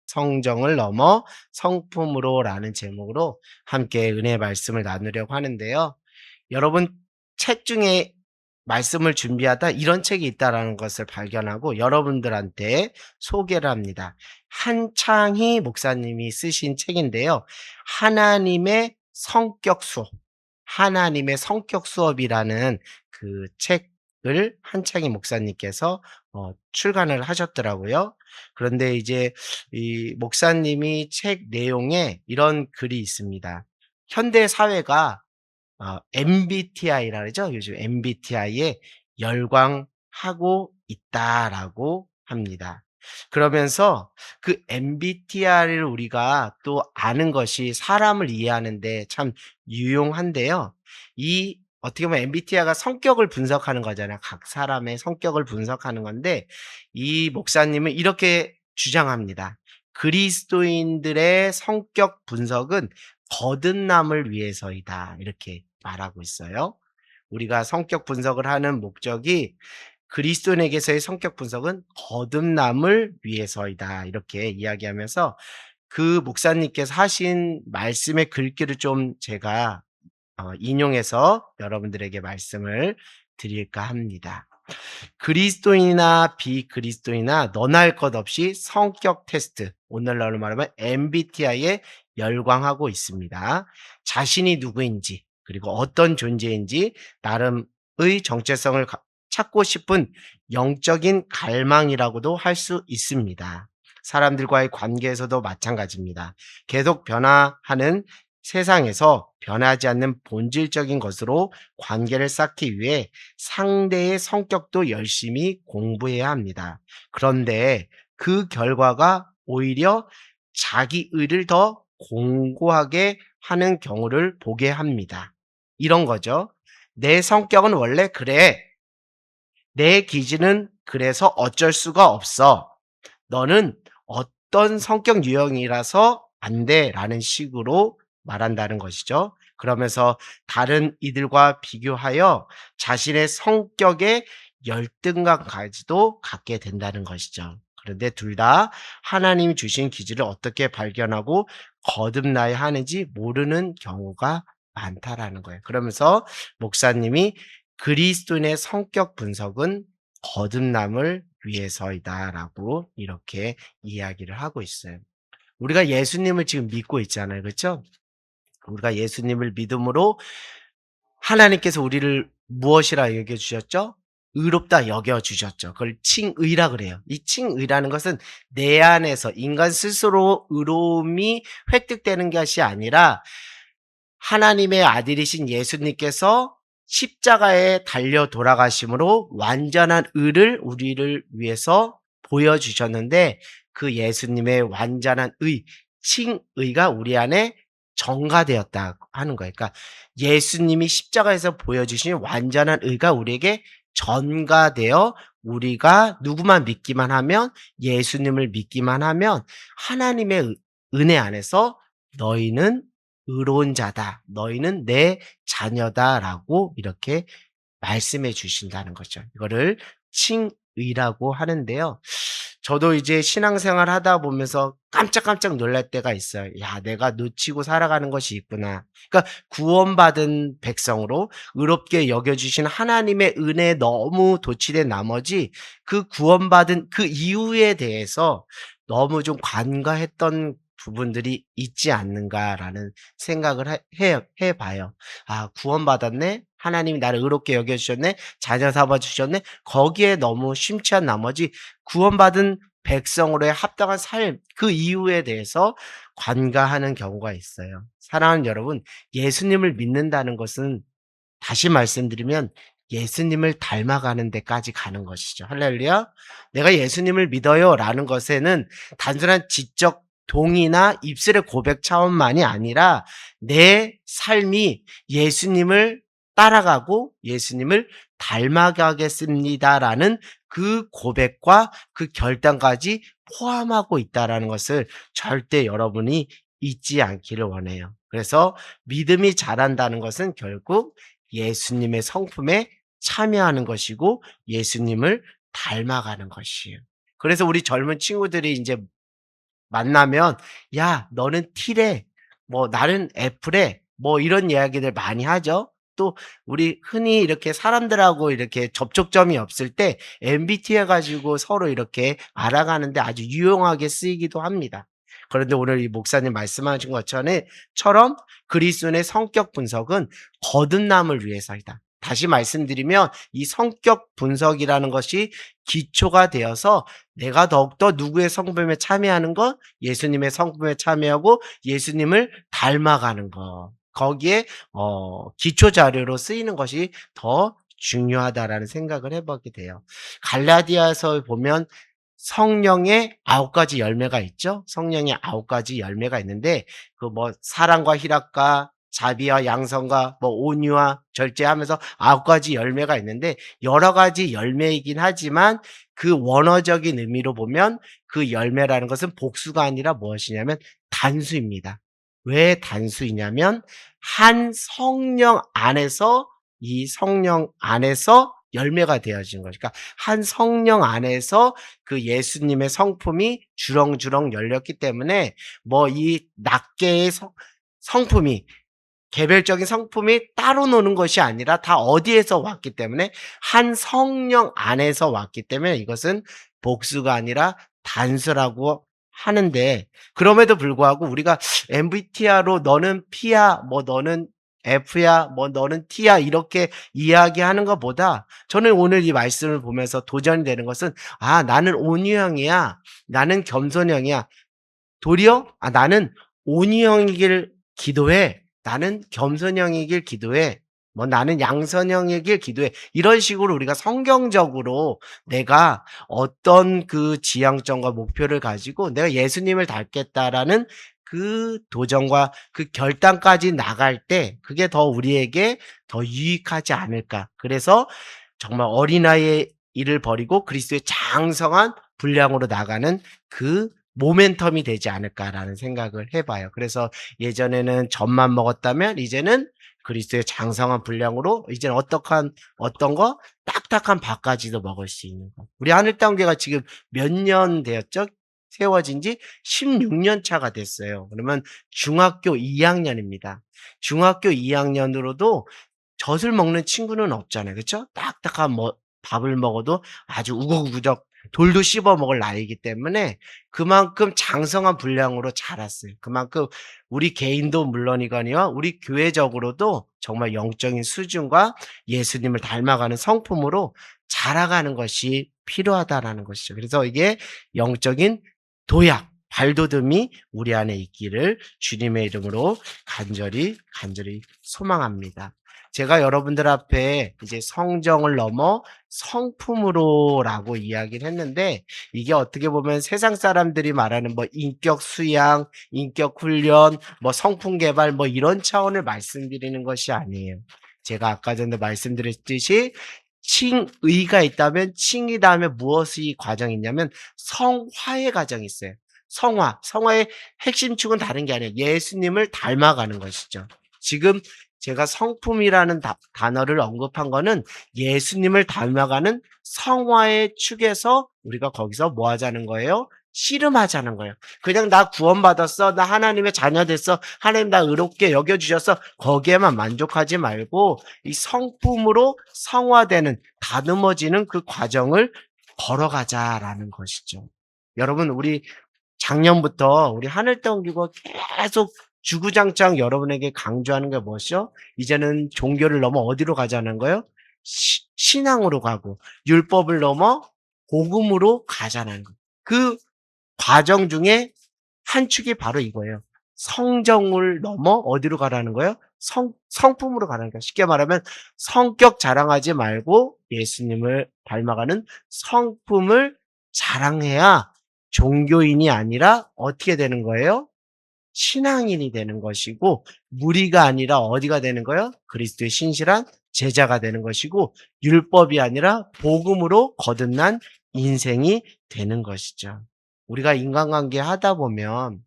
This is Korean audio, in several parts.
성정을 넘어 성품으로라는 제목으로 함께 은혜의 말씀을 나누려고 하는데요. 여러분 책 중에 말씀을 준비하다 이런 책이 있다라는 것을 발견하고 여러분들한테 소개를 합니다. 한창희 목사님이 쓰신 책인데요. 하나님의 성격 수업, 하나님의 성격 수업이라는 그 책을 한창희 목사님께서 출간을 하셨더라고요. 그런데 이제 이 목사님이 책 내용에 이런 글이 있습니다. 현대 사회가 MBTI라 그러죠. 요즘 MBTI에 열광하고 있다라고 합니다. 그러면서 그 MBTI를 우리가 또 아는 것이 사람을 이해하는 데 참 유용한데요. 이 어떻게 보면 MBTI가 성격을 분석하는 거잖아요. 각 사람의 성격을 분석하는 건데 이 목사님은 이렇게 주장합니다. 그리스도인들의 성격 분석은 거듭남을 위해서이다. 이렇게 말하고 있어요. 우리가 성격 분석을 하는 목적이 그리스도인에게서의 성격 분석은 거듭남을 위해서이다. 이렇게 이야기하면서 그 목사님께서 하신 말씀의 글귀를 좀 제가 인용해서 여러분들에게 말씀을 드릴까 합니다. 그리스도인이나 비그리스도인이나 너나 할 것 없이 성격 테스트, 오늘날로 말하면 MBTI에 열광하고 있습니다. 자신이 누구인지, 그리고 어떤 존재인지 나름의 정체성을 찾고 싶은 영적인 갈망이라고도 할 수 있습니다. 사람들과의 관계에서도 마찬가지입니다. 계속 변화하는 세상에서 변하지 않는 본질적인 것으로 관계를 쌓기 위해 상대의 성격도 열심히 공부해야 합니다. 그런데 그 결과가 오히려 자기 의를 더 공고하게 하는 경우를 보게 합니다. 이런 거죠. 내 성격은 원래 그래. 내 기질은 그래서 어쩔 수가 없어. 너는 어떤 성격 유형이라서 안 돼. 라는 식으로 말한다는 것이죠. 그러면서 다른 이들과 비교하여 자신의 성격의 열등감까지도 갖게 된다는 것이죠. 그런데 둘 다 하나님이 주신 기질을 어떻게 발견하고 거듭나야 하는지 모르는 경우가 많다라는 거예요. 그러면서 목사님이 그리스도인의 성격 분석은 거듭남을 위해서이다라고 이렇게 이야기를 하고 있어요. 우리가 예수님을 지금 믿고 있잖아요. 그렇죠? 우리가 예수님을 믿음으로 하나님께서 우리를 무엇이라 여겨 주셨죠? 의롭다 여겨 주셨죠. 그걸 칭의라 그래요. 이 칭의라는 것은 내 안에서 인간 스스로 의로움이 획득되는 것이 아니라 하나님의 아들이신 예수님께서 십자가에 달려 돌아가심으로 완전한 의를 우리를 위해서 보여주셨는데 그 예수님의 완전한 의, 칭의가 우리 안에 전가되었다 하는 거예요. 그러니까 예수님이 십자가에서 보여주신 완전한 의가 우리에게 전가되어 우리가 누구만 믿기만 하면 예수님을 믿기만 하면 하나님의 은혜 안에서 너희는 의로운 자다. 너희는 내 자녀다라고 이렇게 말씀해 주신다는 거죠. 이거를 칭의라고 하는데요. 저도 이제 신앙생활 하다 보면서 깜짝깜짝 놀랄 때가 있어요. 야, 내가 놓치고 살아가는 것이 있구나. 그러니까 구원받은 백성으로 의롭게 여겨주신 하나님의 은혜에 너무 도취된 나머지 그 구원받은 그 이유에 대해서 너무 좀 관과했던 부분들이 있지 않는가라는 생각을 해봐요. 아, 구원받았네? 하나님이 나를 의롭게 여겨주셨네? 자녀 삼아주셨네? 거기에 너무 심취한 나머지 구원받은 백성으로의 합당한 삶, 그 이유에 대해서 관가하는 경우가 있어요. 사랑하는 여러분, 예수님을 믿는다는 것은 다시 말씀드리면 예수님을 닮아가는 데까지 가는 것이죠. 할렐루야. 내가 예수님을 믿어요 라는 것에는 단순한 지적 동의나 입술의 고백 차원만이 아니라 내 삶이 예수님을 따라가고 예수님을 닮아가겠습니다라는 그 고백과 그 결단까지 포함하고 있다라는 것을 절대 여러분이 잊지 않기를 원해요. 그래서 믿음이 자란다는 것은 결국 예수님의 성품에 참여하는 것이고 예수님을 닮아가는 것이에요. 그래서 우리 젊은 친구들이 이제 만나면 "야 너는 T래." 뭐 "나는 F래." 뭐 이런 이야기들 많이 하죠. 또 우리 흔히 이렇게 사람들하고 이렇게 접촉점이 없을 때 MBTI 가지고 서로 이렇게 알아가는 데 아주 유용하게 쓰이기도 합니다. 그런데 오늘 이 목사님 말씀하신 것처럼 그리스도인의 성격 분석은 거듭남을 위해서이다. 다시 말씀드리면 이 성격 분석이라는 것이 기초가 되어서 내가 더욱더 누구의 성품에 참여하는 것, 예수님의 성품에 참여하고 예수님을 닮아가는 것. 거기에 기초 자료로 쓰이는 것이 더 중요하다라는 생각을 해 보게 돼요. 갈라디아서 보면 성령의 9가지 열매가 있죠. 성령의 9가지 열매가 있는데 그 뭐 사랑과 희락과 자비와 양선과 뭐 온유와 절제하면서 9가지 열매가 있는데 여러 가지 열매이긴 하지만 그 원어적인 의미로 보면 그 열매라는 것은 복수가 아니라 무엇이냐면 단수입니다. 왜 단수이냐면 한 성령 안에서 이 성령 안에서 열매가 되어진 거죠. 그러니까 한 성령 안에서 그 예수님의 성품이 주렁주렁 열렸기 때문에 뭐 이 낱개의 성품이 개별적인 성품이 따로 노는 것이 아니라 다 어디에서 왔기 때문에 한 성령 안에서 왔기 때문에 이것은 복수가 아니라 단수라고 하는데 그럼에도 불구하고 우리가 MBTI로 너는 P야, 뭐 너는 F야, 뭐 너는 T야 이렇게 이야기하는 것보다 저는 오늘 이 말씀을 보면서 도전이 되는 것은 나는 온유형이야. 나는 겸손형이야. 도리어 나는 온유형이길 기도해. 나는 겸손형이길 기도해. 뭐 나는 양선형이길 기도해. 이런 식으로 우리가 성경적으로 내가 어떤 그 지향점과 목표를 가지고 내가 예수님을 닮겠다라는 그 도전과 그 결단까지 나갈 때 그게 더 우리에게 더 유익하지 않을까. 그래서 정말 어린아이의 일을 버리고 그리스도의 장성한 분량으로 나가는 그 모멘텀이 되지 않을까라는 생각을 해 봐요. 그래서 예전에는 젖만 먹었다면 이제는 그리스도의 장성한 분량으로 이제는 어떤 거 딱딱한 밥까지도 먹을 수 있는 거. 우리 하늘 땅교회가 지금 몇 년 되었죠? 세워진 지 16년 차가 됐어요. 그러면 중학교 2학년입니다. 중학교 2학년으로도 젖을 먹는 친구는 없잖아요. 그쵸? 딱딱한 밥을 먹어도 아주 우거우적 돌도 씹어 먹을 나이기 때문에 그만큼 장성한 분량으로 자랐어요. 그만큼 우리 개인도 물론이거니와 우리 교회적으로도 정말 영적인 수준과 예수님을 닮아가는 성품으로 자라가는 것이 필요하다라는 것이죠. 그래서 이게 영적인 도약, 발돋움이 우리 안에 있기를 주님의 이름으로 간절히 소망합니다. 제가 여러분들 앞에 이제 성정을 넘어 성품으로라고 이야기를 했는데 이게 어떻게 보면 세상 사람들이 말하는 뭐 인격 수양, 인격 훈련, 뭐 성품 개발 뭐 이런 차원을 말씀드리는 것이 아니에요. 제가 아까 전에 말씀드렸듯이 칭의가 있다면 칭의 다음에 무엇의 과정이 있냐면 성화의 과정이 있어요. 성화의 핵심 축은 다른 게 아니에요. 예수님을 닮아가는 것이죠. 지금 제가 성품이라는 단어를 언급한 거는 예수님을 닮아가는 성화의 축에서 우리가 거기서 뭐 하자는 거예요? 씨름하자는 거예요. 그냥 나 구원받았어. 나 하나님의 자녀 됐어. 하나님 나 의롭게 여겨주셔서 거기에만 만족하지 말고 이 성품으로 성화되는 다듬어지는 그 과정을 걸어가자라는 것이죠. 여러분 우리 작년부터 우리 하늘떠기고 계속 주구장창 여러분에게 강조하는 게 무엇이요? 이제는 종교를 넘어 어디로 가자는 거예요? 신앙으로 가고 율법을 넘어 복음으로 가자는 거예요. 그 과정 중에 한 축이 바로 이거예요. 성정을 넘어 어디로 가라는 거예요? 성품으로 가라는 거예요. 쉽게 말하면 성격 자랑하지 말고 예수님을 닮아가는 성품을 자랑해야 종교인이 아니라 어떻게 되는 거예요? 신앙인이 되는 것이고 무리가 아니라 어디가 되는 거예요? 그리스도의 신실한 제자가 되는 것이고 율법이 아니라 복음으로 거듭난 인생이 되는 것이죠. 우리가 인간관계 하다 보면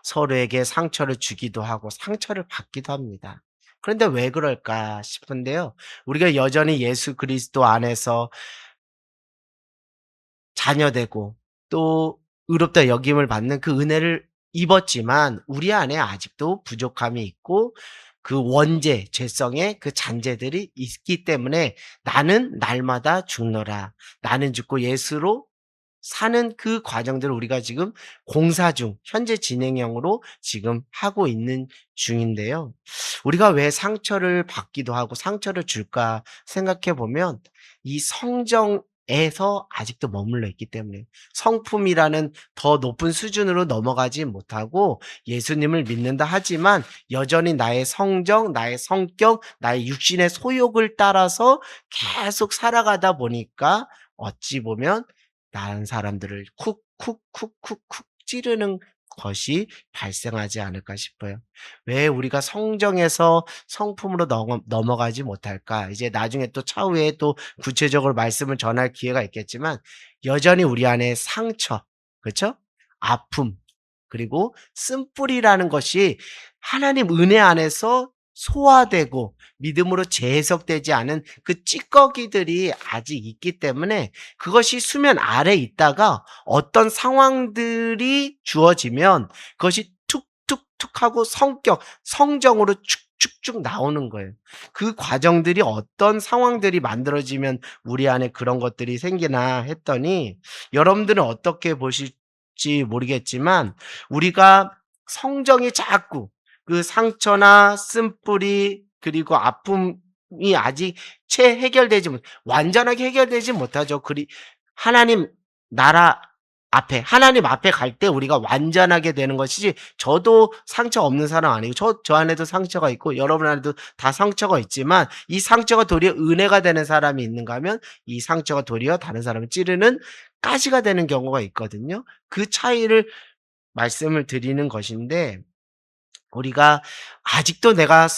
서로에게 상처를 주기도 하고 상처를 받기도 합니다. 그런데 왜 그럴까 싶은데요. 우리가 여전히 예수 그리스도 안에서 자녀되고 또 의롭다 여김을 받는 그 은혜를 입었지만 우리 안에 아직도 부족함이 있고 그 원죄, 죄성의 그 잔재들이 있기 때문에 나는 날마다 죽노라. 나는 죽고 예수로 사는 그 과정들을 우리가 지금 공사 중, 현재 진행형으로 지금 하고 있는 중인데요. 우리가 왜 상처를 받기도 하고 상처를 줄까 생각해 보면 이 성정에서 아직도 머물러 있기 때문에 성품이라는 더 높은 수준으로 넘어가지 못하고 예수님을 믿는다 하지만 여전히 나의 성정, 나의 성격, 나의 육신의 소욕을 따라서 계속 살아가다 보니까 어찌 보면 다른 사람들을 쿡쿡쿡쿡쿡 찌르는 것이 발생하지 않을까 싶어요. 왜 우리가 성정에서 성품으로 넘어가지 못할까? 이제 나중에 또 차후에 또 구체적으로 말씀을 전할 기회가 있겠지만 여전히 우리 안에 상처, 그렇죠? 아픔, 그리고 쓴뿌리라는 것이 하나님 은혜 안에서 소화되고 믿음으로 재해석되지 않은 그 찌꺼기들이 아직 있기 때문에 그것이 수면 아래 있다가 어떤 상황들이 주어지면 그것이 툭툭툭 하고 성정으로 축축축 나오는 거예요. 그 과정들이 어떤 상황들이 만들어지면 우리 안에 그런 것들이 생기나 했더니 여러분들은 어떻게 보실지 모르겠지만 우리가 성정이 자꾸 그 상처나 쓴뿌리 그리고 아픔이 아직 채 해결되지 못 완전하게 해결되지 못하죠. 하나님 나라 앞에 하나님 앞에 갈 때 우리가 완전하게 되는 것이지 저도 상처 없는 사람 아니고 저 안에도 상처가 있고 여러분 안에도 다 상처가 있지만 이 상처가 도리어 은혜가 되는 사람이 있는가 하면 이 상처가 도리어 다른 사람을 찌르는 가시가 되는 경우가 있거든요. 그 차이를 말씀을 드리는 것인데 우리가 아직도 내가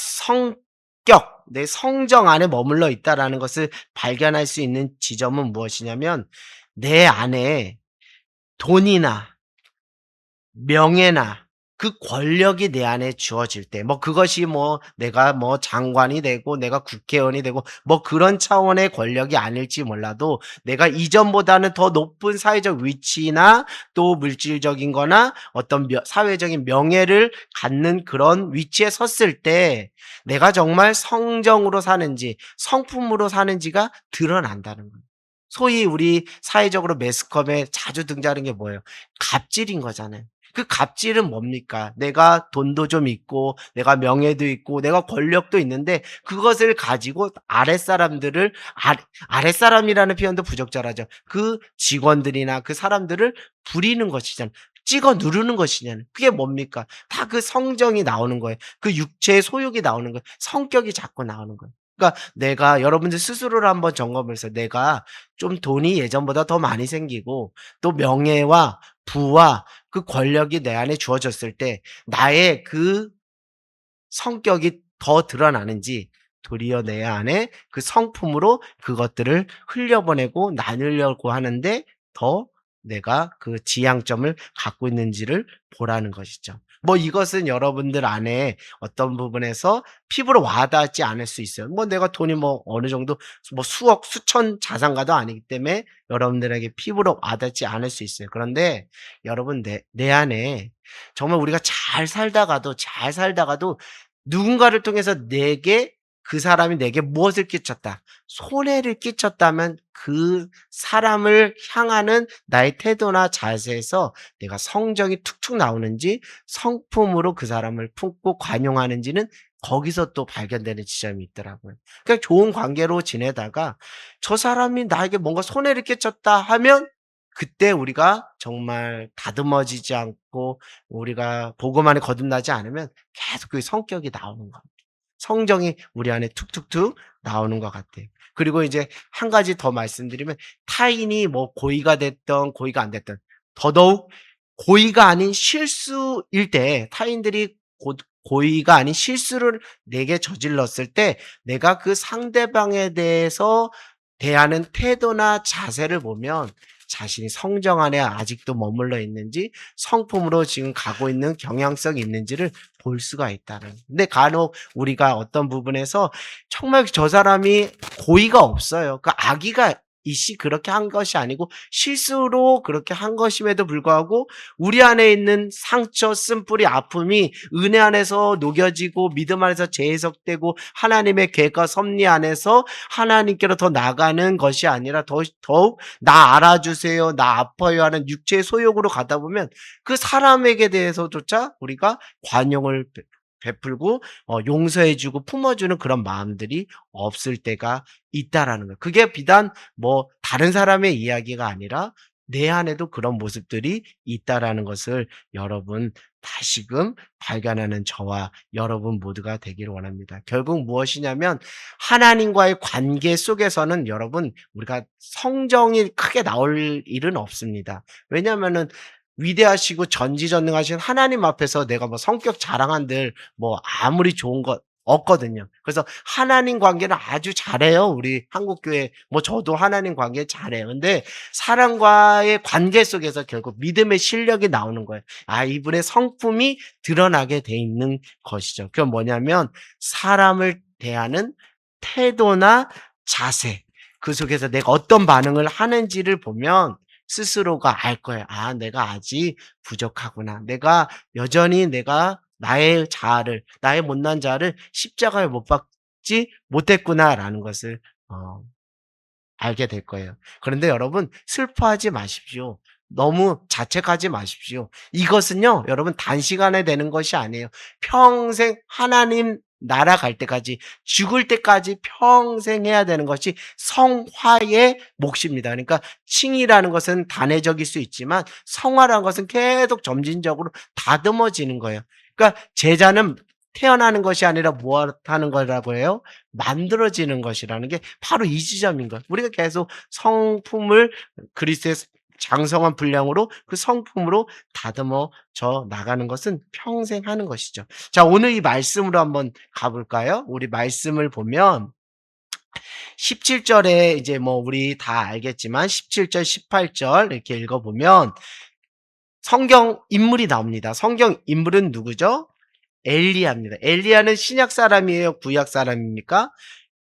내 성정 안에 머물러 있다라는 것을 발견할 수 있는 지점은 무엇이냐면 내 안에 돈이나 명예나 그 권력이 내 안에 주어질 때 그것이 내가 장관이 되고 내가 국회의원이 되고 그런 차원의 권력이 아닐지 몰라도 내가 이전보다는 더 높은 사회적 위치나 또 물질적인 거나 어떤 사회적인 명예를 갖는 그런 위치에 섰을 때 내가 정말 성정으로 사는지 성품으로 사는지가 드러난다는 거예요. 소위 우리 사회적으로 매스컴에 자주 등장하는 게 뭐예요? 갑질인 거잖아요. 그 갑질은 뭡니까? 내가 돈도 좀 있고 내가 명예도 있고 내가 권력도 있는데 그것을 가지고 아랫사람들을 아랫사람이라는 표현도 부적절하죠. 그 직원들이나 그 사람들을 부리는 것이잖아요. 찍어 누르는 것이냐는 그게 뭡니까? 다 그 성정이 나오는 거예요. 그 육체의 소욕이 나오는 거예요. 성격이 자꾸 나오는 거예요. 그러니까 내가 여러분들 스스로를 한번 점검해서 내가 좀 돈이 예전보다 더 많이 생기고 또 명예와 부와 그 권력이 내 안에 주어졌을 때 나의 그 성격이 더 드러나는지 도리어 내 안에 그 성품으로 그것들을 흘려보내고 나누려고 하는데 더 내가 그 지향점을 갖고 있는지를 보라는 것이죠. 이것은 여러분들 안에 어떤 부분에서 피부로 와닿지 않을 수 있어요. 내가 돈이 어느 정도 수억, 수천 자산가도 아니기 때문에 여러분들에게 피부로 와닿지 않을 수 있어요. 그런데 여러분 내 안에 정말 우리가 잘 살다가도 누군가를 통해서 그 사람이 내게 무엇을 끼쳤다. 손해를 끼쳤다면 그 사람을 향하는 나의 태도나 자세에서 내가 성정이 툭툭 나오는지 성품으로 그 사람을 품고 관용하는지는 거기서 또 발견되는 지점이 있더라고요. 그러니까 좋은 관계로 지내다가 저 사람이 나에게 뭔가 손해를 끼쳤다 하면 그때 우리가 정말 다듬어지지 않고 우리가 복음 안에 거듭나지 않으면 계속 그 성격이 나오는 겁니다. 성정이 우리 안에 툭툭툭 나오는 것 같아요. 그리고 이제 한 가지 더 말씀드리면 타인이 고의가 됐든 고의가 안 됐든 더더욱 고의가 아닌 실수일 때 타인들이 고의가 아닌 실수를 내게 저질렀을 때 내가 그 상대방에 대해서 대하는 태도나 자세를 보면 자신이 성정 안에 아직도 머물러 있는지 성품으로 지금 가고 있는 경향성이 있는지를 볼 수가 있다는. 근데 간혹 우리가 어떤 부분에서 정말 저 사람이 고의가 없어요. 그 악의가 다윗이 그렇게 한 것이 아니고 실수로 그렇게 한 것임에도 불구하고 우리 안에 있는 상처, 쓴뿌리, 아픔이 은혜 안에서 녹여지고 믿음 안에서 재해석되고 하나님의 계획과 섭리 안에서 하나님께로 더 나가는 것이 아니라 더욱 나 알아주세요, 나 아파요 하는 육체의 소욕으로 가다 보면 그 사람에게 대해서조차 우리가 관용을 베풀고 용서해주고 품어주는 그런 마음들이 없을 때가 있다라는 거예요. 그게 비단 뭐 다른 사람의 이야기가 아니라 내 안에도 그런 모습들이 있다라는 것을 여러분 다시금 발견하는 저와 여러분 모두가 되기를 원합니다. 결국 무엇이냐면 하나님과의 관계 속에서는 여러분 우리가 성정이 크게 나올 일은 없습니다. 왜냐하면은 위대하시고 전지전능하신 하나님 앞에서 내가 뭐 성격 자랑한들 뭐 아무리 좋은 것 없거든요. 그래서 하나님 관계는 아주 잘해요. 우리 한국교회 뭐 저도 하나님 관계 잘해요. 근데 사람과의 관계 속에서 결국 믿음의 실력이 나오는 거예요. 아, 이분의 성품이 드러나게 돼 있는 것이죠. 그건 뭐냐면 사람을 대하는 태도나 자세, 그 속에서 내가 어떤 반응을 하는지를 보면 스스로가 알 거예요. 아, 내가 아직 부족하구나. 내가 여전히 나의 자아를, 나의 못난 자아를 십자가에 못 박지 못했구나라는 것을 알게 될 거예요. 그런데 여러분 슬퍼하지 마십시오. 너무 자책하지 마십시오. 이것은요, 여러분 단시간에 되는 것이 아니에요. 평생 하나님 나라 갈 때까지, 죽을 때까지 평생 해야 되는 것이 성화의 몫입니다. 그러니까 칭이라는 것은 단회적일 수 있지만 성화라는 것은 계속 점진적으로 다듬어지는 거예요. 그러니까 제자는 태어나는 것이 아니라 무엇하는 거라고 해요? 만들어지는 것이라는 게 바로 이 지점인 거예요. 우리가 계속 성품을 그리스도의 장성한 분량으로 그 성품으로 다듬어져 나가는 것은 평생 하는 것이죠. 자, 오늘 이 말씀으로 한번 가볼까요? 우리 말씀을 보면 17절에 이제 뭐 우리 다 알겠지만 17절, 18절 이렇게 읽어보면 성경 인물이 나옵니다. 성경 인물은 누구죠? 엘리야입니다. 엘리야는 신약 사람이에요? 구약 사람입니까?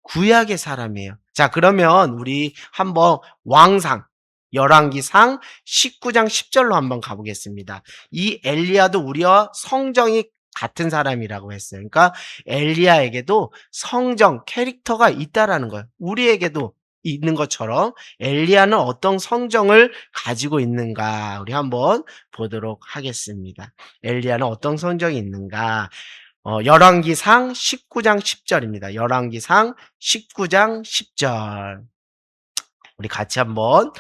구약의 사람이에요. 자, 그러면 우리 한번 왕상, 열왕기상 19장 10절로 한번 가보겠습니다. 이 엘리야도 우리와 성정이 같은 사람이라고 했어요. 그러니까 엘리야에게도 성정, 캐릭터가 있다라는 거예요. 우리에게도 있는 것처럼 엘리야는 어떤 성정을 가지고 있는가 우리 한번 보도록 하겠습니다. 엘리야는 어떤 성정이 있는가? 열왕기상 19장 10절입니다. 열왕기상 19장 10절. 우리 같이 한번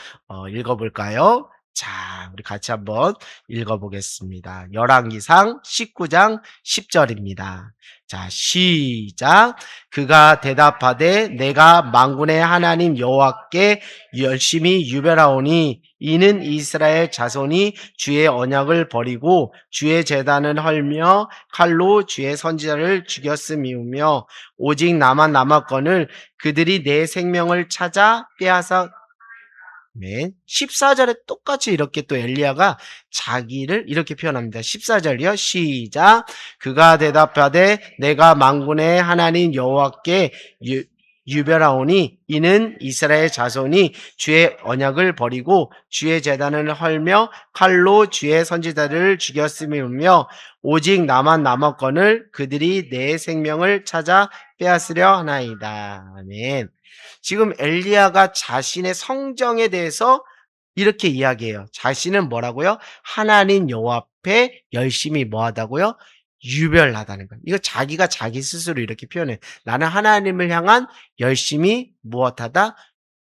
읽어볼까요? 자, 우리 같이 한번 읽어보겠습니다. 열왕기상 19장 10절입니다. 자, 시작. 그가 대답하되 내가 만군의 하나님 여호와께 열심히 유별하오니 이는 이스라엘 자손이 주의 언약을 버리고 주의 제단을 헐며 칼로 주의 선지자를 죽였음이며 오직 나만 남았거늘 그들이 내 생명을 찾아 빼앗아. 네. 14절에 똑같이 이렇게 또 엘리야가 자기를 이렇게 표현합니다. 14절이요. 시작. 그가 대답하되 내가 만군의 하나님 여호와께 유별하오니 이는 이스라엘 자손이 주의 언약을 버리고 주의 제단을 헐며 칼로 주의 선지자들을 죽였음이며 오직 나만 남았거늘 그들이 내 생명을 찾아 빼앗으려 하나이다. 아멘. 지금 엘리야가 자신의 성정에 대해서 이렇게 이야기해요. 자신은 뭐라고요? 하나님 여호와 앞에 열심히 뭐하다고요? 유별나다는 거예요. 이거 자기가 자기 스스로 이렇게 표현해. 나는 하나님을 향한 열심히 무엇하다?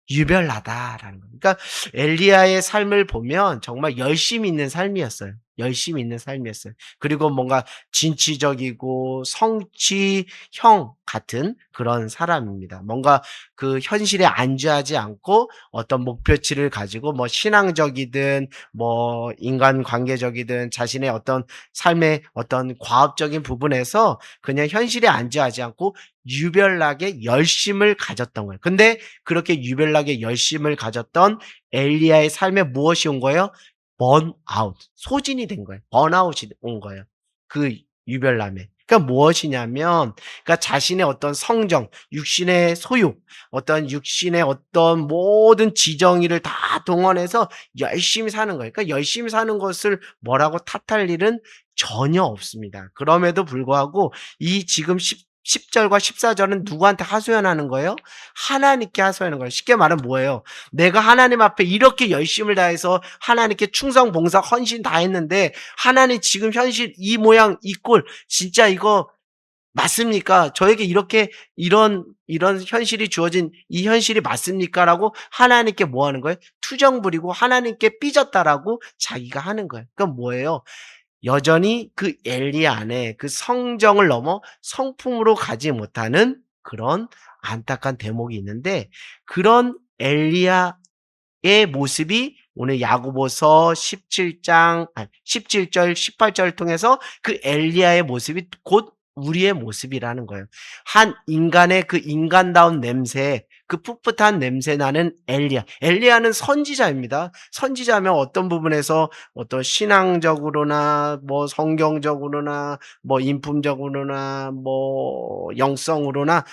유별나다라는 거예요. 그러니까 엘리야의 삶을 보면 정말 열심히 있는 삶이었어요. 열심히 있는 삶이었어요. 그리고 뭔가 진취적이고 성취형 같은 그런 사람입니다. 뭔가 그 현실에 안주하지 않고 어떤 목표치를 가지고 뭐 신앙적이든 뭐 인간관계적이든 자신의 어떤 삶의 어떤 과업적인 부분에서 그냥 현실에 안주하지 않고 유별나게 열심을 가졌던 거예요. 근데 그렇게 유별나게 열심을 가졌던 엘리야의 삶에 무엇이 온 거예요? 번아웃, 소진이 된 거예요. 번아웃이 온 거예요. 그 유별남에. 그러니까 무엇이냐면 그러니까 자신의 어떤 성정, 육신의 소욕, 어떤 육신의 어떤 모든 지정의를 다 동원해서 열심히 사는 거예요. 그러니까 열심히 사는 것을 뭐라고 탓할 일은 전혀 없습니다. 그럼에도 불구하고 이 지금 10절과 14절은 누구한테 하소연하는 거예요? 하나님께 하소연하는 거예요. 쉽게 말하면 뭐예요? 내가 하나님 앞에 이렇게 열심을 다해서 하나님께 충성, 봉사, 헌신 다 했는데 하나님 지금 현실 이 모양 이 꼴 진짜 이거 맞습니까? 저에게 이렇게 이런 현실이 주어진 이 현실이 맞습니까?라고 하나님께 뭐 하는 거예요? 투정 부리고 하나님께 삐졌다라고 자기가 하는 거예요. 그건 뭐예요? 여전히 그 엘리야 안에 그 성정을 넘어 성품으로 가지 못하는 그런 안타까운 대목이 있는데 그런 엘리야의 모습이 오늘 야고보서 17장 17절 18절을 통해서 그 엘리야의 모습이 곧 우리의 모습이라는 거예요. 한 인간의 그 인간다운 냄새, 그 풋풋한 냄새 나는 엘리야. 엘리야는 선지자입니다. 선지자면 어떤 부분에서 어떤 신앙적으로나 뭐 성경적으로나 뭐 인품적으로나 뭐 영성으로나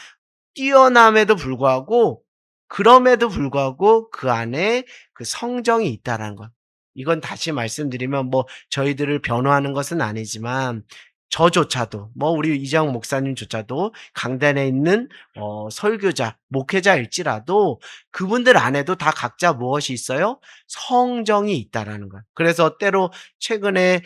뛰어남에도 불구하고 그럼에도 불구하고 그 안에 그 성정이 있다라는 것. 이건 다시 말씀드리면 뭐 저희들을 변호하는 것은 아니지만 저조차도 뭐 우리 이정 목사님조차도 강단에 있는 설교자, 목회자일지라도 그분들 안에도 다 각자 무엇이 있어요? 성정이 있다라는 거예요. 그래서 때로 최근에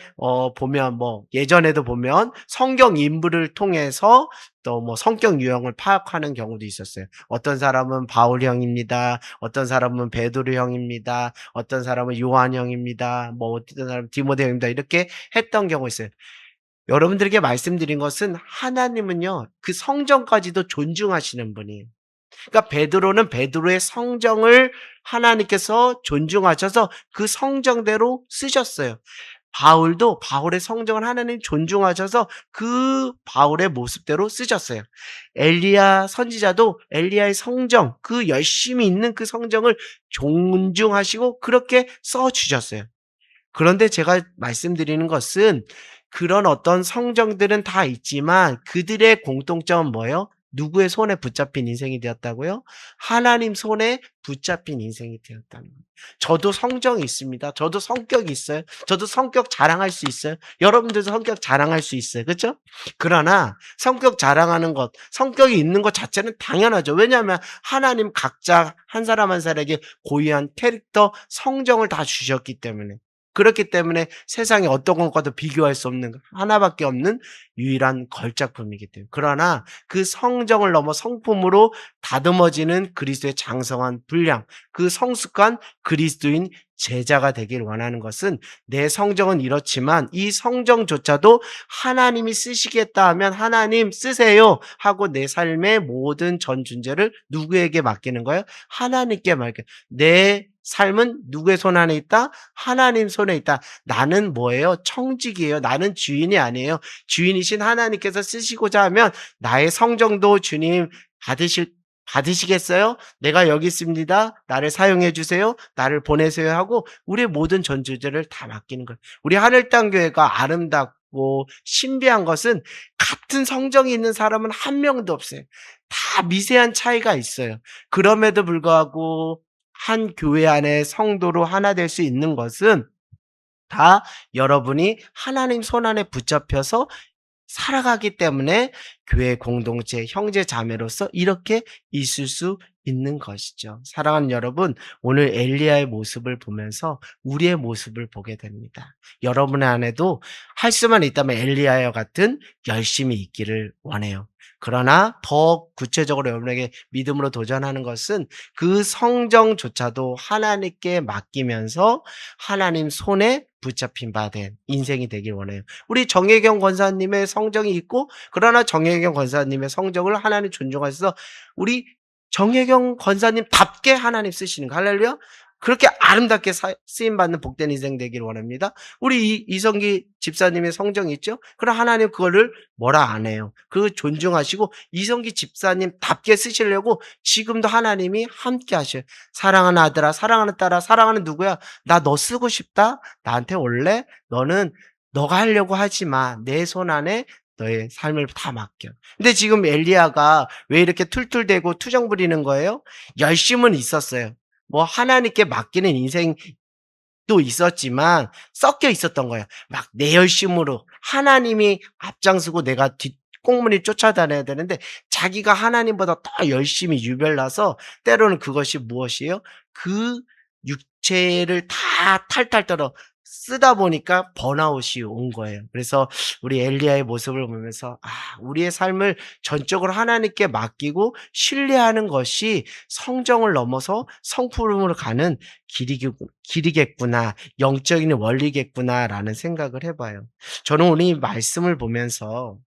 보면 뭐 예전에도 보면 성경 인물을 통해서 또 뭐 성격 유형을 파악하는 경우도 있었어요. 어떤 사람은 바울 형입니다. 어떤 사람은 베드로 형입니다. 어떤 사람은 요한 형입니다. 뭐 어떤 사람은 디모데 형입니다. 이렇게 했던 경우 있어요. 여러분들에게 말씀드린 것은 하나님은요. 그 성정까지도 존중하시는 분이에요. 그러니까 베드로는 베드로의 성정을 하나님께서 존중하셔서 그 성정대로 쓰셨어요. 바울도 바울의 성정을 하나님 존중하셔서 그 바울의 모습대로 쓰셨어요. 엘리야 선지자도 엘리야의 성정, 그 열심히 있는 그 성정을 존중하시고 그렇게 써 주셨어요. 그런데 제가 말씀드리는 것은 그런 어떤 성정들은 다 있지만 그들의 공통점은 뭐예요? 누구의 손에 붙잡힌 인생이 되었다고요? 하나님 손에 붙잡힌 인생이 되었다는 거예요. 저도 성정이 있습니다. 저도 성격이 있어요. 저도 성격 자랑할 수 있어요. 여러분들도 성격 자랑할 수 있어요. 그렇죠? 그러나 성격 자랑하는 것, 성격이 있는 것 자체는 당연하죠. 왜냐하면 하나님 각자 한 사람 한 사람에게 고유한 캐릭터, 성정을 다 주셨기 때문에. 그렇기 때문에 세상에 어떤 것과도 비교할 수 없는 하나밖에 없는 유일한 걸작품이기 때문에. 그러나 그 성정을 넘어 성품으로 다듬어지는 그리스도의 장성한 분량, 그 성숙한 그리스도인 제자가 되길 원하는 것은 내 성정은 이렇지만 이 성정조차도 하나님이 쓰시겠다 하면 하나님 쓰세요 하고 내 삶의 모든 전 존재를 누구에게 맡기는 거예요? 하나님께 맡겨. 내 삶은 누구의 손 안에 있다? 하나님 손에 있다. 나는 뭐예요? 청직이에요. 나는 주인이 아니에요. 주인이신 하나님께서 쓰시고자 하면 나의 성정도 주님 받으시겠어요? 내가 여기 있습니다. 나를 사용해 주세요. 나를 보내세요 하고 우리의 모든 전주제를 다 맡기는 거예요. 우리 하늘 땅 교회가 아름답고 신비한 것은 같은 성정이 있는 사람은 한 명도 없어요. 다 미세한 차이가 있어요. 그럼에도 불구하고 한 교회 안에 성도로 하나 될 수 있는 것은 다 여러분이 하나님 손 안에 붙잡혀서 살아가기 때문에 교회 공동체, 형제 자매로서 이렇게 있을 수 있는 것이죠. 사랑하는 여러분, 오늘 엘리야의 모습을 보면서 우리의 모습을 보게 됩니다. 여러분 안에도 할 수만 있다면 엘리야와 같은 열심히 있기를 원해요. 그러나 더 구체적으로 여러분에게 믿음으로 도전하는 것은 그 성정조차도 하나님께 맡기면서 하나님 손에 붙잡힌 바 된 인생이 되길 원해요. 우리 정혜경 권사님의 성정이 있고 그러나 정혜경 권사님의 성정을 하나님 존중하셔서 우리 정혜경 권사님답게 하나님 쓰시는 거 할렐루야. 그렇게 아름답게 쓰임받는 복된 인생 되기를 원합니다. 우리 이성기 집사님의 성정이 있죠? 그럼 하나님 그거를 뭐라 안 해요. 그 존중하시고 이성기 집사님답게 쓰시려고 지금도 하나님이 함께 하셔요. 사랑하는 아들아, 사랑하는 딸아, 사랑하는 누구야? 나 너 쓰고 싶다? 나한테 올래? 너는 너가 하려고 하지 마. 내 손 안에 너의 삶을 다 맡겨. 근데 지금 엘리야가 왜 이렇게 툴툴대고 투정 부리는 거예요? 열심은 있었어요. 뭐 하나님께 맡기는 인생도 있었지만 섞여 있었던 거예요. 막 내 열심으로 하나님이 앞장서고 내가 뒷꽁무니 쫓아다녀야 되는데 자기가 하나님보다 더 열심히 유별나서 때로는 그것이 무엇이에요? 그 육체를 다 탈탈 떨어 쓰다 보니까 번아웃이 온 거예요. 그래서 우리 엘리야의 모습을 보면서 우리의 삶을 전적으로 하나님께 맡기고 신뢰하는 것이 성정을 넘어서 성품으로 가는 길이겠구나. 영적인 원리겠구나라는 생각을 해 봐요. 저는 오늘 이 말씀을 보면서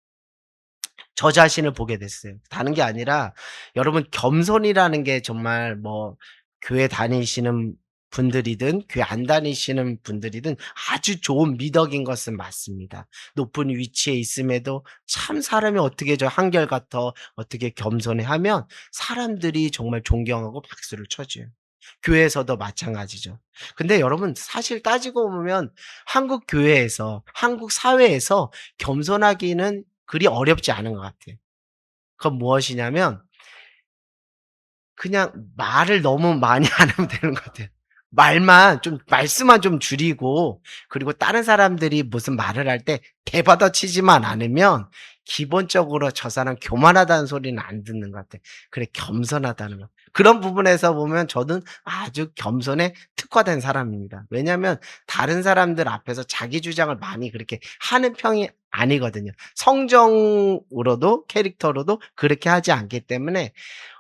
저 자신을 보게 됐어요. 다른 게 아니라 여러분 겸손이라는 게 정말 뭐 교회 다니시는 분들이든 교회 안 다니시는 분들이든 아주 좋은 미덕인 것은 맞습니다. 높은 위치에 있음에도 참 사람이 어떻게 저 한결같아 어떻게 겸손해 하면 사람들이 정말 존경하고 박수를 쳐 줘요. 교회에서도 마찬가지죠. 근데 여러분 사실 따지고 보면 한국 교회에서 한국 사회에서 겸손하기는 그리 어렵지 않은 것 같아요. 그건 무엇이냐면 그냥 말을 너무 많이 안 하면 되는 것 같아요. 말씀만 좀 줄이고 그리고 다른 사람들이 무슨 말을 할 때 대받아치지만 않으면 기본적으로 저 사람 교만하다는 소리는 안 듣는 것 같아요. 그래 겸손하다는 거. 그런 부분에서 보면 저는 아주 겸손에 특화된 사람입니다. 왜냐하면 다른 사람들 앞에서 자기 주장을 많이 그렇게 하는 편이 아니거든요. 성정으로도 캐릭터로도 그렇게 하지 않기 때문에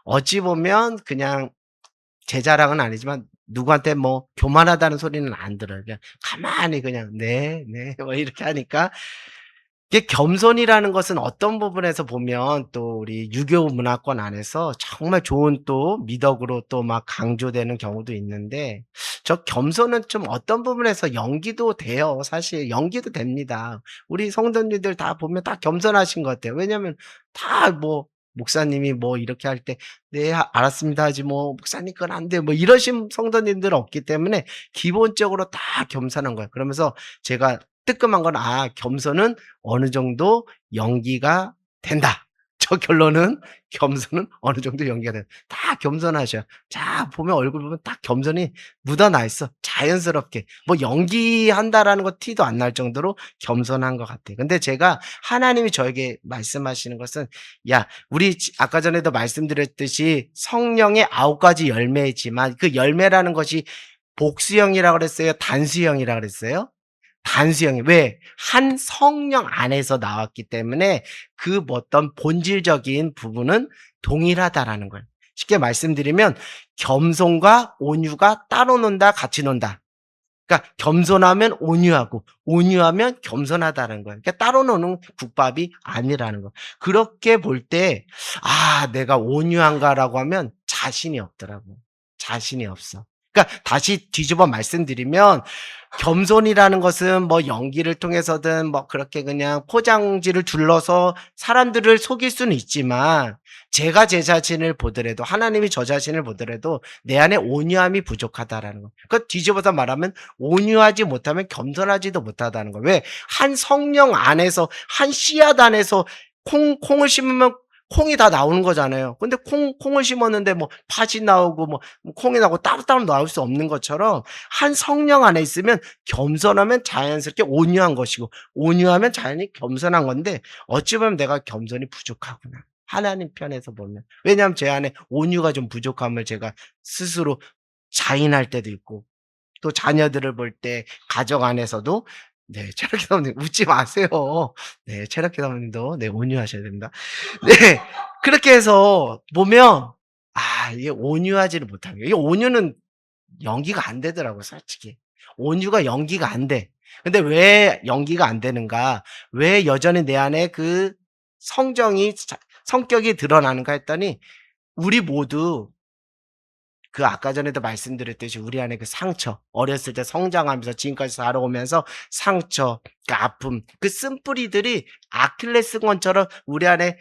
어찌 보면 그냥 제 자랑은 아니지만 누구한테 뭐 교만하다는 소리는 안 들어요. 그냥 가만히 그냥 "네, 네." 뭐 이렇게 하니까 이게 겸손이라는 것은 어떤 부분에서 보면 또 우리 유교 문화권 안에서 정말 좋은 또 미덕으로 또 막 강조되는 경우도 있는데 저 겸손은 좀 어떤 부분에서 연기도 돼요. 사실 연기도 됩니다. 우리 성도님들 다 보면 다 겸손하신 것 같아요. 왜냐하면 다 뭐 목사님이 뭐 이렇게 할 때 "네 알았습니다." 하지 뭐 "목사님 그건 안 돼요." 뭐 이러신 성도님들은 없기 때문에 기본적으로 다 겸손한 거예요. 그러면서 제가 뜨끔한 건 겸손은 어느 정도 연기가 된다. 저 결론은 겸손은 어느 정도 연기가 된다. 다 겸손하셔. 자 보면 얼굴 보면 딱 겸손이 묻어나 있어. 자연스럽게. 뭐 연기한다라는 거 티도 안 날 정도로 겸손한 것 같아요. 근데 제가 하나님이 저에게 말씀하시는 것은 야 우리 아까 전에도 말씀드렸듯이 성령의 9가지 열매이지만 그 열매라는 것이 복수형이라고 그랬어요? 단수형이라고 그랬어요? 단수형이 왜? 한 성령 안에서 나왔기 때문에 그 어떤 본질적인 부분은 동일하다라는 거예요. 쉽게 말씀드리면 겸손과 온유가 따로 논다, 같이 논다. 그러니까 겸손하면 온유하고 온유하면 겸손하다는 거예요. 그러니까 따로 노는 국밥이 아니라는 거예요. 그렇게 볼 때 '내가 온유한가.'라고 하면 자신이 없더라고요. 자신이 없어. 그러니까 다시 뒤집어 말씀드리면 겸손이라는 것은 뭐 연기를 통해서든 뭐 그렇게 그냥 포장지를 둘러서 사람들을 속일 수는 있지만 제가 제 자신을 보더라도 하나님이 저 자신을 보더라도 내 안에 온유함이 부족하다라는 거. 그러니까 뒤집어서 말하면 온유하지 못하면 겸손하지도 못하다는 거. 왜? 한 성령 안에서 한 씨앗 안에서 콩을 심으면 콩이 다 나오는 거잖아요. 근데 콩을 심었는데 뭐 팥이 나오고 뭐 콩이 나오고 따로따로 나올 수 없는 것처럼 한 성령 안에 있으면 겸손하면 자연스럽게 온유한 것이고 온유하면 자연히 겸손한 건데 어찌 보면 내가 겸손이 부족하구나. 하나님 편에서 보면. 왜냐하면 제 안에 온유가 좀 부족함을 제가 스스로 자인할 때도 있고 또 자녀들을 볼 때 가정 안에서도 네 체력회 사모님 웃지 마세요. 네 체력회 사모님도 네 온유하셔야 됩니다. 네. 그렇게 해서 보면 이게 온유하지를 못하는 거예요. 이게 온유는 연기가 안 되더라고요 솔직히. 온유가 연기가 안 돼. 근데 왜 연기가 안 되는가? 왜 여전히 내 안에 그 성정이 성격이 드러나는가 했더니 우리 모두 그 아까 전에도 말씀드렸듯이 우리 안에 그 상처, 어렸을 때 성장하면서 지금까지 살아오면서 상처, 그 아픔, 그 쓴뿌리들이 아킬레스건처럼 우리 안에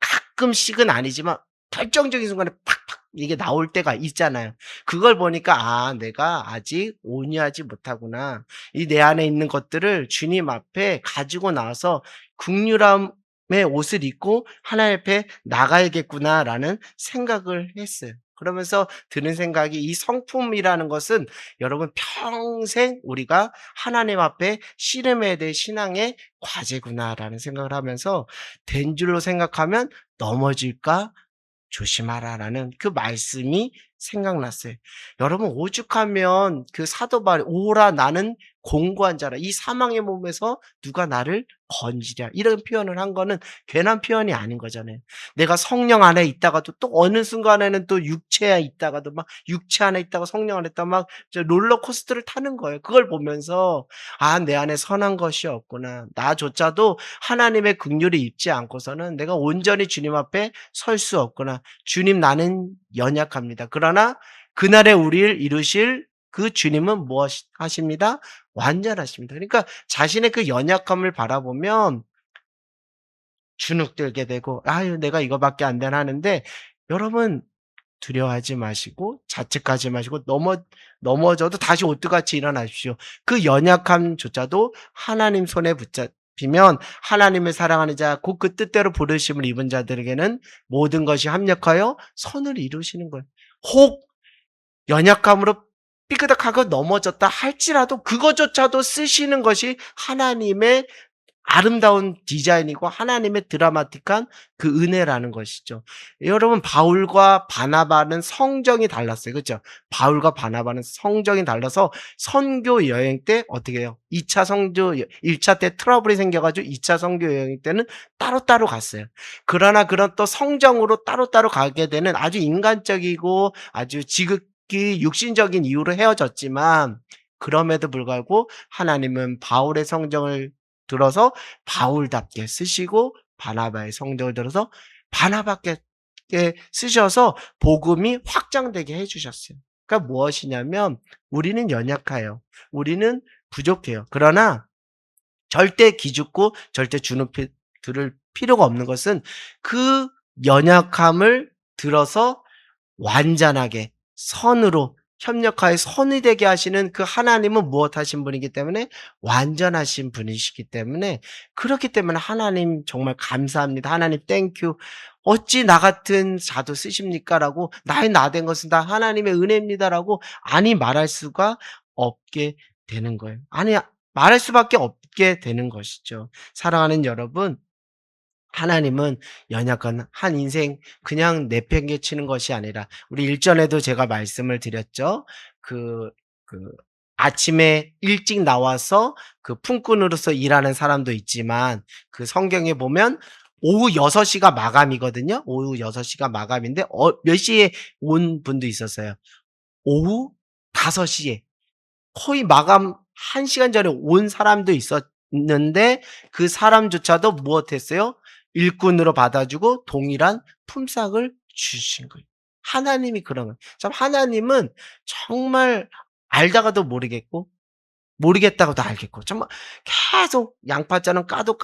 가끔씩은 아니지만 결정적인 순간에 팍팍 이게 나올 때가 있잖아요. 그걸 보니까 '내가 아직 온유하지 못하구나. 이 내 안에 있는 것들을 주님 앞에 가지고 나와서 긍휼함의 옷을 입고 하나님 앞에 나가야겠구나라는 생각을 했어요. 그러면서 드는 생각이 이 성품이라는 것은 여러분 평생 우리가 하나님 앞에 씨름해야 될 신앙의 과제구나라는 생각을 하면서 된 줄로 생각하면 넘어질까 조심하라라는 그 말씀이 생각났어요. 여러분 오죽하면 그 사도 바울이 오라 나는 공고한 자라 이 사망의 몸에서 누가 나를 건지랴 이런 표현을 한 거는 괜한 표현이 아닌 거잖아요. 내가 성령 안에 있다가도 또 어느 순간에는 또 육체에 있다가도 막 육체 안에 있다가 성령 안에 있다가 막 롤러코스터를 타는 거예요. 그걸 보면서 '아 내 안에 선한 것이 없구나. 나조차도 하나님의 긍휼을 입지 않고서는 내가 온전히 주님 앞에 설 수 없구나. 주님 나는 연약합니다. 그러나 그날에 우리를 이루실 그 주님은 무엇 하십니다? 완전하십니다.' 그러니까 자신의 그 연약함을 바라보면 주눅들게 되고 '아유 내가 이거밖에 안 되나.' 하는데 여러분 두려워하지 마시고 자책하지 마시고 넘어져도 다시 오뚜같이 일어나십시오. 그 연약함조차도 하나님 손에 붙잡히면 하나님을 사랑하는 자 곧 그 뜻대로 부르심을 입은 자들에게는 모든 것이 합력하여 선을 이루시는 거예요. 혹 연약함으로 삐그덕하고 넘어졌다 할지라도 그거조차도 쓰시는 것이 하나님의 아름다운 디자인이고 하나님의 드라마틱한 그 은혜라는 것이죠. 여러분 바울과 바나바는 성정이 달랐어요. 그죠? 바울과 바나바는 성정이 달라서 선교 여행 때 어떻게 해요? 2차 선교 1차 때 트러블이 생겨 가지고 2차 선교 여행 때는 따로따로 갔어요. 그러나 그런 또 성정으로 따로따로 가게 되는 아주 인간적이고 아주 지극히 육신적인 이유로 헤어졌지만 그럼에도 불구하고 하나님은 바울의 성정을 들어서 바울답게 쓰시고 바나바의 성정을 들어서 바나바께 쓰셔서 복음이 확장되게 해 주셨어요. 그러니까 무엇이냐면 우리는 연약해요. 우리는 부족해요. 그러나 절대 기죽고 절대 주눅 들을 필요가 없는 것은 그 연약함을 들어서 완전하게 선으로 협력하여 선이 되게 하시는 그 하나님은 무엇 하신 분이기 때문에 완전하신 분이시기 때문에 그렇기 때문에 하나님 정말 감사합니다. 하나님 땡큐. 어찌 나 같은 자도 쓰십니까라고 나의 나 된 것은 다 하나님의 은혜입니다라고 아니 말할 수가 없게 되는 거예요. 아니 말할 수밖에 없게 되는 것이죠. 사랑하는 여러분 하나님은 연약한 한 인생 그냥 내팽개치는 것이 아니라 우리 일전에도 제가 말씀을 드렸죠. 그 그 아침에 일찍 나와서 그 품꾼으로서 일하는 사람도 있지만 그 성경에 보면 오후 6 시가 마감이거든요. 오후 6 시가 마감인데 몇 시에 온 분도 있었어요. 오후 5 시에. 거의 마감 1 시간 전에 온 사람도 있었는데 그 사람조차도 무엇했어요? 일꾼으로 받아 주고 동일한 품삯을 주신 거예요. 하나님이 그런 거예요. 참 하나님은 정말 알다가도 모르겠고 모르겠다고도 알겠고 정말 계속 양파자는 까도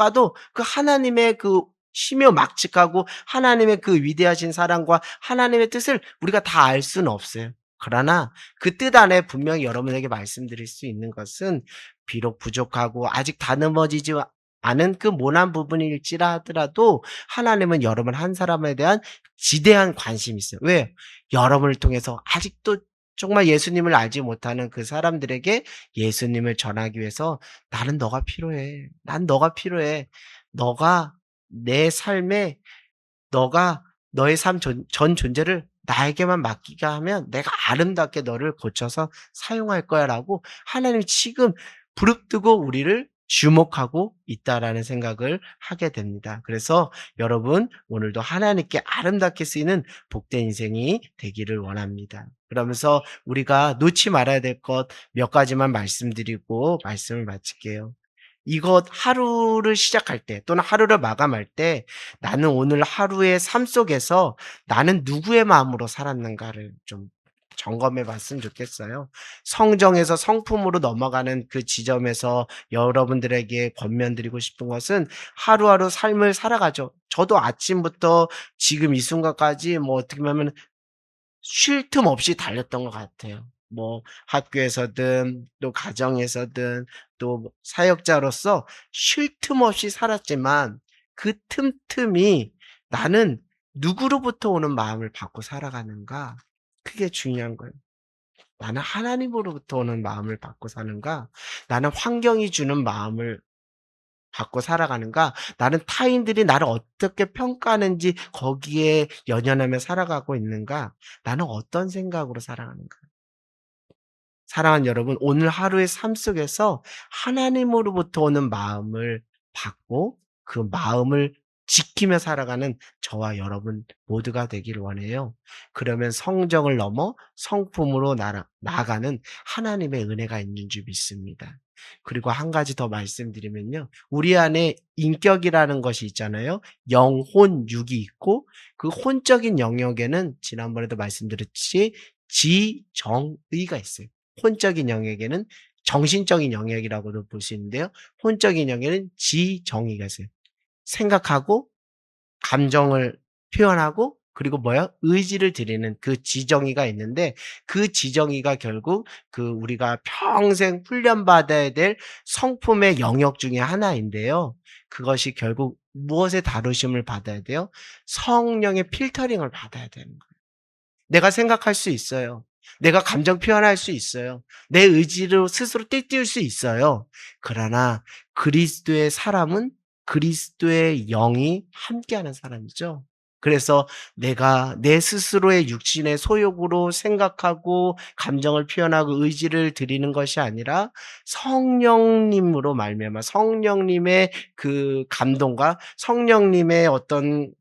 그 하나님의 그 심요 막직하고 하나님의 그 위대하신 사랑과 하나님의 뜻을 우리가 다 알 수는 없어요. 그러나 그 뜻 안에 분명히 여러분에게 말씀드릴 수 있는 것은 비록 부족하고 아직 다듬어지지 않은 그 모난 부분일지라 하더라도 하나님은 여러분 한 사람에 대한 지대한 관심이 있어요. 왜요? 여러분을 통해서 아직도 정말 예수님을 알지 못하는 그 사람들에게 예수님을 전하기 위해서 "나는 너가 필요해. 난 너가 필요해. 너가 내 삶에 너가 너의 삶 전 존재를 나에게만 맡기게 하면 내가 아름답게 너를 고쳐서 사용할 거야."라고 하나님이 지금 부릅뜨고 우리를 주목하고 있다라는 생각을 하게 됩니다. 그래서 여러분 오늘도 하나님께 아름답게 쓰이는 복된 인생이 되기를 원합니다. 그러면서 우리가 놓지 말아야 될 것 몇 가지만 말씀드리고 말씀을 마칠게요. 이것 하루를 시작할 때 또는 하루를 마감할 때 나는 오늘 하루의 삶 속에서 나는 누구의 마음으로 살았는가를 좀 점검해 봤으면 좋겠어요. 성정에서 성품으로 넘어가는 그 지점에서 여러분들에게 권면드리고 싶은 것은 하루하루 삶을 살아가죠. 저도 아침부터 지금 이 순간까지 뭐 어떻게 보면 쉴 틈 없이 달렸던 것 같아요. 뭐 학교에서든 또 가정에서든 또 뭐 사역자로서 쉴 틈 없이 살았지만 그 틈틈이 '나는 누구로부터 오는 마음을 받고 살아가는가?' 그게 중요한 거예요. '나는 하나님으로부터 오는 마음을 받고 사는가? 나는 환경이 주는 마음을 받고 살아가는가? 나는 타인들이 나를 어떻게 평가하는지 거기에 연연하며 살아가고 있는가? 나는 어떤 생각으로 살아가는가?' 사랑하는 여러분, 오늘 하루의 삶 속에서 하나님으로부터 오는 마음을 받고 그 마음을 지키며 살아가는 저와 여러분 모두가 되기를 원해요. 그러면 성정을 넘어 성품으로 나아가는 하나님의 은혜가 있는 줄 믿습니다. 그리고 한 가지 더 말씀드리면요. 우리 안에 인격이라는 것이 있잖아요. 영, 혼, 육이 있고 그 혼적인 영역에는 지난번에도 말씀드렸듯이 지정의가 있어요. 혼적인 영역에는 정신적인 영역이라고도 볼 수 있는데요. 혼적인 영역에는 지정의가 있어요. 생각하고 감정을 표현하고 그리고 뭐야? 의지를 드리는 그 지정의가 있는데 그 지정의가 결국 그 우리가 평생 훈련받아야 될 성품의 영역 중에 하나인데요. 그것이 결국 무엇의 다루심을 받아야 돼요? 성령의 필터링을 받아야 되는 거예요. 내가 생각할 수 있어요. 내가 감정 표현할 수 있어요. 내 의지로 스스로 떼띄울 수 있어요. 그러나 그리스도의 사람은 그리스도의 영이 함께하는 사람이죠. 그래서 내가 내 스스로의 육신의 소욕으로 생각하고 감정을 표현하고 의지를 드리는 것이 아니라 성령님으로 말미암아 성령님의 그 감동과 성령님의 어떤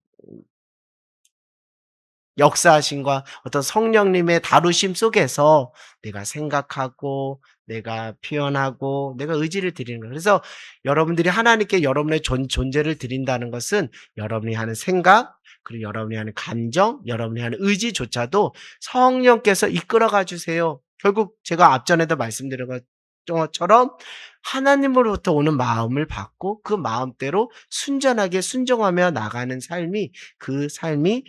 역사하심과 어떤 성령님의 다루심 속에서 내가 생각하고 내가 표현하고 내가 의지를 드리는 거예요. 그래서 여러분들이 하나님께 여러분의 존재를 드린다는 것은 여러분이 하는 생각, 그리고 여러분이 하는 감정, 여러분이 하는 의지조차도 성령께서 이끌어가 주세요. 결국 제가 앞전에도 말씀드린 것처럼 하나님으로부터 오는 마음을 받고 그 마음대로 순전하게 순종하며 나가는 삶이 그 삶이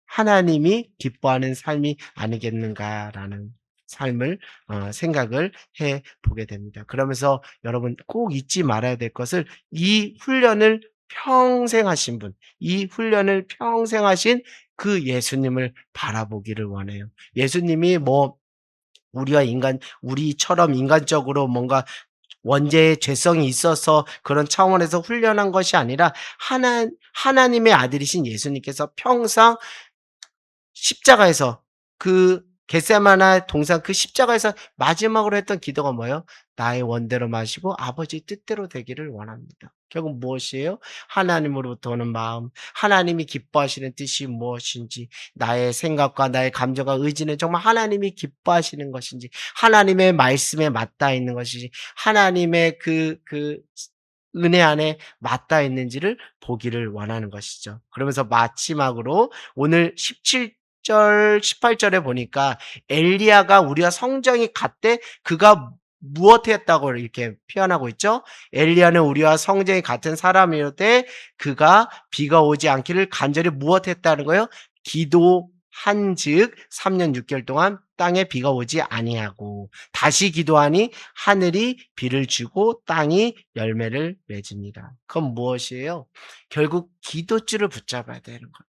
하나님이 기뻐하는 삶이 아니겠는가라는 삶을 생각을 해 보게 됩니다. 그러면서 여러분 꼭 잊지 말아야 될 것을 이 훈련을 평생 하신 분, 이 훈련을 평생 하신 그 예수님을 바라보기를 원해요. 예수님이 뭐 우리처럼 인간적으로 뭔가 원죄의 죄성이 있어서 그런 차원에서 훈련한 것이 아니라 하나님의 아들이신 예수님께서 평생 십자가에서 그 겟세마네 동산 그 십자가에서 마지막으로 했던 기도가 뭐예요? "나의 원대로 마시고 아버지 뜻대로 되기를 원합니다." 결국 무엇이에요? 하나님으로부터 오는 마음, 하나님이 기뻐하시는 뜻이 무엇인지, 나의 생각과 나의 감정과 의지는 정말 하나님이 기뻐하시는 것인지, 하나님의 말씀에 맞닿아 있는 것인지, 하나님의 그 은혜 안에 맞닿아 있는지를 보기를 원하는 것이죠. 그러면서 마지막으로 오늘 17절 18절에 보니까 엘리야가 우리와 성정이 같되 그가 무엇했다고 이렇게 표현하고 있죠. 엘리야는 우리와 성정이 같은 사람이었되 그가 비가 오지 않기를 간절히 무엇했다는 거예요? 기도한즉 3년 6개월 동안 땅에 비가 오지 아니하고 다시 기도하니 하늘이 비를 주고 땅이 열매를 맺습니다. 그건 무엇이에요? 결국 기도줄을 붙잡아야 되는 거예요.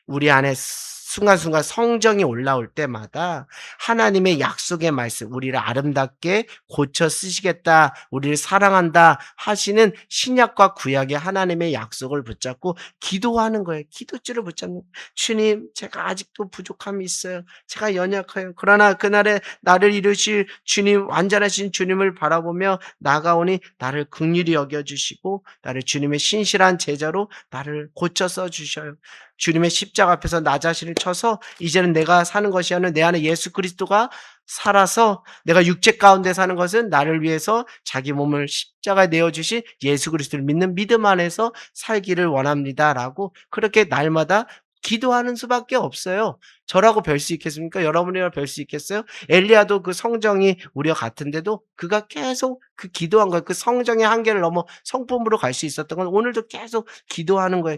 우리 안에 순간순간 성정이 올라올 때마다 하나님의 약속의 말씀, 우리를 아름답게 고쳐 쓰시겠다, 우리를 사랑한다 하시는 신약과 구약의 하나님의 약속을 붙잡고 기도하는 거예요. 기도줄을 붙잡는 거예요. 주님, 제가 아직도 부족함이 있어요. 제가 연약해요. 그러나 그날에 나를 이루실 주님, 완전하신 주님을 바라보며 나가오니 나를 긍휼히 여겨주시고 나를 주님의 신실한 제자로 나를 고쳐 써주셔요. 주님의 십자가 앞에서 나 자신을 쳐서 이제는 내가 사는 것이 아니라 내 안에 예수 그리스도가 살아서 내가 육체 가운데 사는 것은 나를 위해서 자기 몸을 십자가에 내어주신 예수 그리스도를 믿는 믿음 안에서 살기를 원합니다라고 그렇게 날마다 기도하는 수밖에 없어요. 저라고 뵐 수 있겠습니까? 여러분이라 뵐 수 있겠어요? 엘리야도 그 성정이 우리와 같은데도 그가 계속 그 기도한 거예요. 그 성정의 한계를 넘어 성품으로 갈 수 있었던 건 오늘도 계속 기도하는 거예요.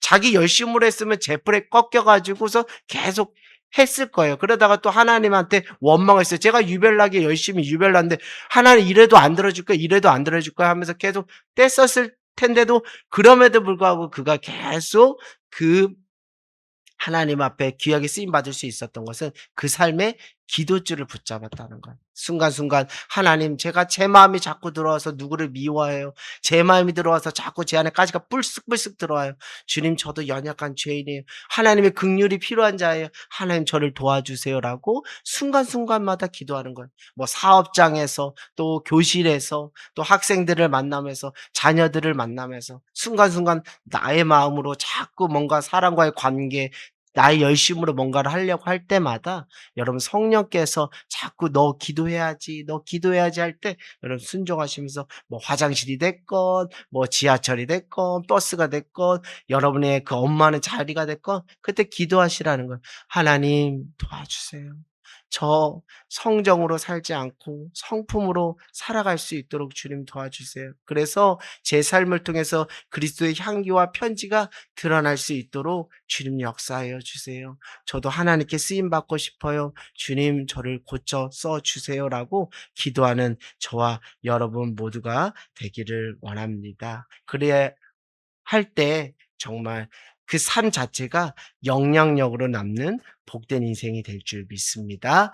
자기 열심으로 했으면 제풀에 꺾여 가지고서 계속 했을 거예요. 그러다가 또 하나님한테 원망했어요. 제가 유별나게 열심히 유별났는데 하나님 이래도 안 들어줄 거야, 이래도 안 들어줄 거야 하면서 계속 떼썼을 텐데도 그럼에도 불구하고 그가 계속 그 하나님 앞에 귀하게 쓰임 받을 수 있었던 것은 그 삶의 기도줄을 붙잡았다는 거예요. 순간순간 하나님 제가 제 마음이 자꾸 들어와서 누구를 미워해요. 제 마음이 들어와서 자꾸 제 안에 가지가 불쑥불쑥 들어와요. 주님 저도 연약한 죄인이에요. 하나님의 긍휼이 필요한 자예요. 하나님 저를 도와주세요라고 순간순간마다 기도하는 거예요. 뭐 사업장에서 또 교실에서 또 학생들을 만나면서 자녀들을 만나면서 순간순간 나의 마음으로 자꾸 뭔가 사람과의 관계 나의 열심으로 뭔가를 하려고 할 때마다 여러분 성령께서 자꾸 "너 기도해야지. 너 기도해야지." 할 때 여러분 순종하시면서 뭐 화장실이 됐건 뭐 지하철이 됐건 버스가 됐건 여러분의 그 업무하는 자리가 됐건 그때 기도하시라는 거예요. "하나님 도와주세요. 저 성정으로 살지 않고 성품으로 살아갈 수 있도록 주님 도와주세요. 그래서 제 삶을 통해서 그리스도의 향기와 편지가 드러날 수 있도록 주님 역사하여 주세요. 저도 하나님께 쓰임 받고 싶어요. 주님 저를 고쳐 써 주세요라고 기도하는 저와 여러분 모두가 되기를 원합니다. 그래야 할 때 정말 그 삶 자체가 영향력으로 남는 복된 인생이 될 줄 믿습니다.